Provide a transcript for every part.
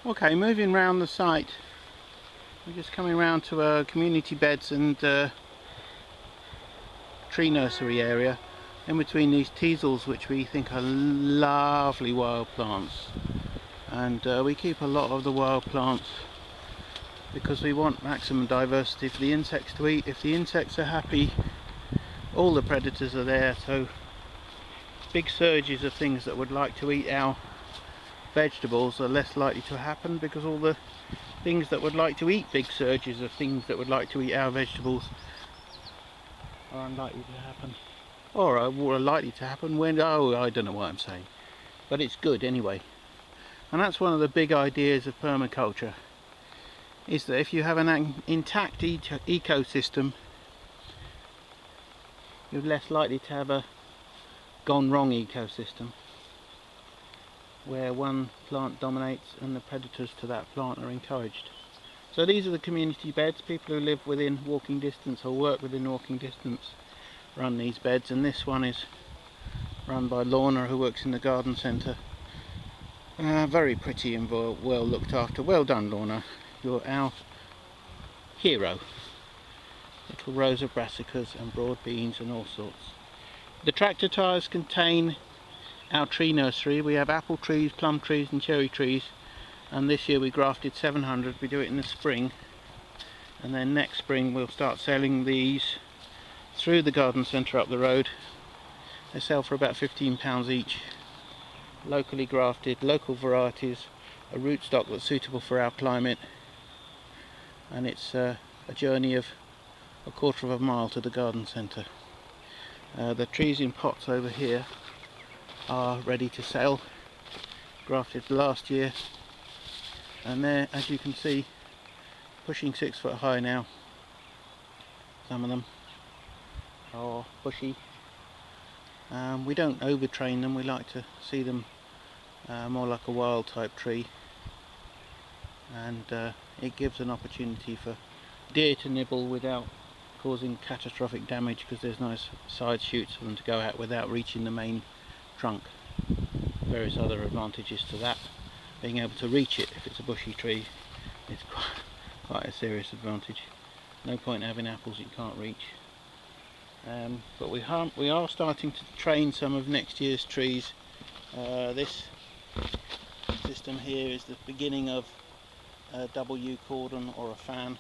Okay, moving round the site, we're just coming round to community beds and tree nursery area in between these teasels, which we think are lovely wild plants, and we keep a lot of the wild plants because we want maximum diversity for the insects to eat. If the insects are happy, all the predators are there, so big surges of things that would like to eat our vegetables are less likely to happen, because all the things that would like to eat big surges of things that would like to eat our vegetables are unlikely to happen, or are likely to happen when, oh, I don't know what I'm saying, but it's good anyway. And that's one of the big ideas of permaculture, is that if you have an intact ecosystem, you're less likely to have a gone wrong ecosystem where one plant dominates and the predators to that plant are encouraged. So these are the community beds. People who live within walking distance or work within walking distance run these beds, and this one is run by Lorna, who works in the garden centre. Very pretty and well looked after. Well done, Lorna, you're our hero. Little rows of brassicas and broad beans and all sorts. The tractor tyres contain our tree nursery. We have apple trees, plum trees and cherry trees, and this year we grafted 700. We do it in the spring, and then next spring we'll start selling these through the garden centre up the road. They sell for about £15 each. Locally grafted, local varieties, a rootstock that's suitable for our climate, and it's a journey of a quarter of a mile to the garden centre. The trees in pots over here are ready to sell, grafted last year, and they're, as you can see, pushing 6 foot high now. Some of them are bushy. We don't overtrain them, we like to see them more like a wild type tree, and it gives an opportunity for deer to nibble without causing catastrophic damage, because there's no side shoots for them to go out without reaching the main trunk. Various other advantages to that. Being able to reach it if it's a bushy tree is quite a serious advantage. No point having apples you can't reach. But we are starting to train some of next year's trees. This system here is the beginning of a W cordon or a fan,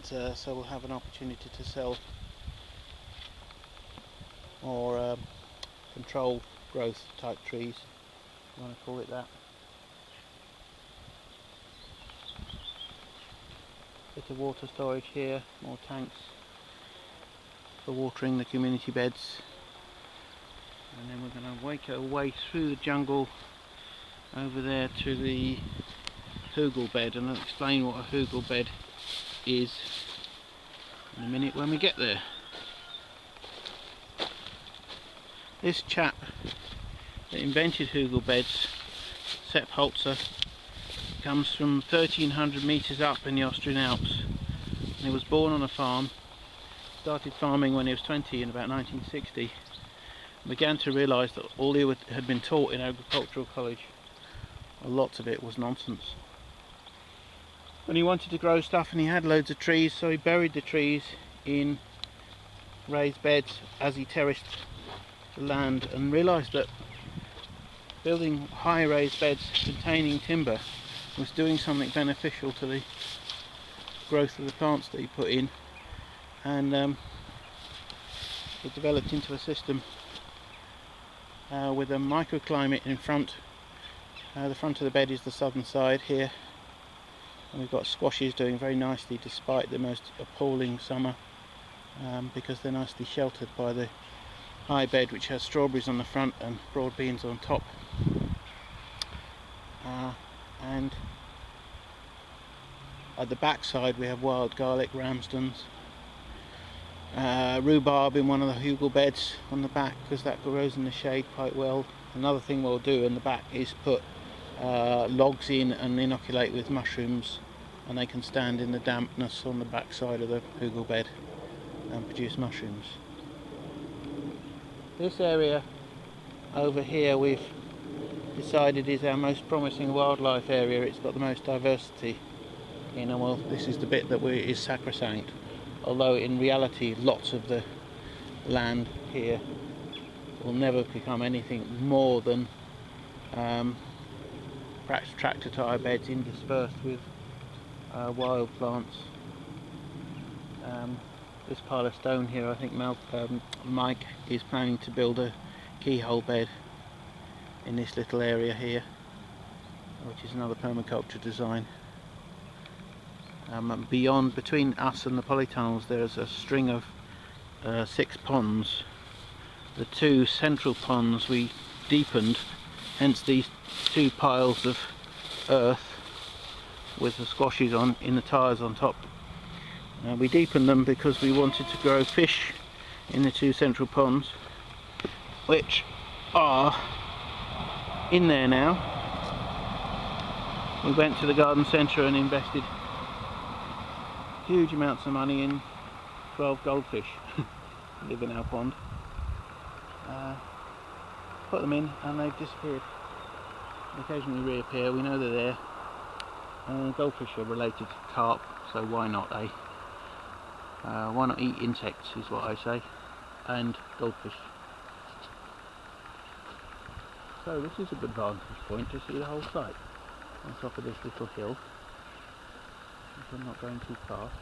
so we'll have an opportunity to sell more controlled growth type trees, if you want to call it that. Bit of water storage here, more tanks for watering the community beds, and then we're going to make our way through the jungle over there to the hugel bed, and I'll explain what a hugel bed is in a minute when we get there. This chap that invented hugel beds, Sepp Holzer, comes from 1300 metres up in the Austrian Alps, and he was born on a farm, started farming when he was 20 in about 1960, and began to realise that all he had been taught in agricultural college, lots of it was nonsense. And he wanted to grow stuff, and he had loads of trees, so he buried the trees in raised beds as he terraced the land, and realised that building high raised beds containing timber was doing something beneficial to the growth of the plants that he put in, and it developed into a system with a microclimate in front. The front of the bed is the southern side here, and we've got squashes doing very nicely despite the most appalling summer, because they're nicely sheltered by the high bed, which has strawberries on the front and broad beans on top. And at the back side we have wild garlic, ramsdens, rhubarb in one of the hugel beds on the back, because that grows in the shade quite well. Another thing we'll do in the back is put logs in and inoculate with mushrooms, and they can stand in the dampness on the back side of the hugel bed and produce mushrooms. This area over here we've decided is our most promising wildlife area. It's got the most diversity. You know, well, this is the bit that is sacrosanct, although in reality lots of the land here will never become anything more than perhaps tractor tyre beds interspersed with wild plants. This pile of stone here, I think Mike is planning to build a keyhole bed in this little area here, which is another permaculture design. Beyond, between us and the polytunnels, there's a string of 6 ponds. The 2 central ponds we deepened, hence these 2 piles of earth with the squashes on in the tyres on top. We deepened them because we wanted to grow fish in the 2 central ponds, which are in there now. We went to the garden centre and invested huge amounts of money in 12 goldfish that live in our pond. Put them in and they've disappeared. They occasionally reappear, we know they're there. Goldfish are related to carp, so why not, eh? Why not eat insects is what I say, and goldfish. So this is a good vantage point to see the whole site on top of this little hill, if I'm not going too fast.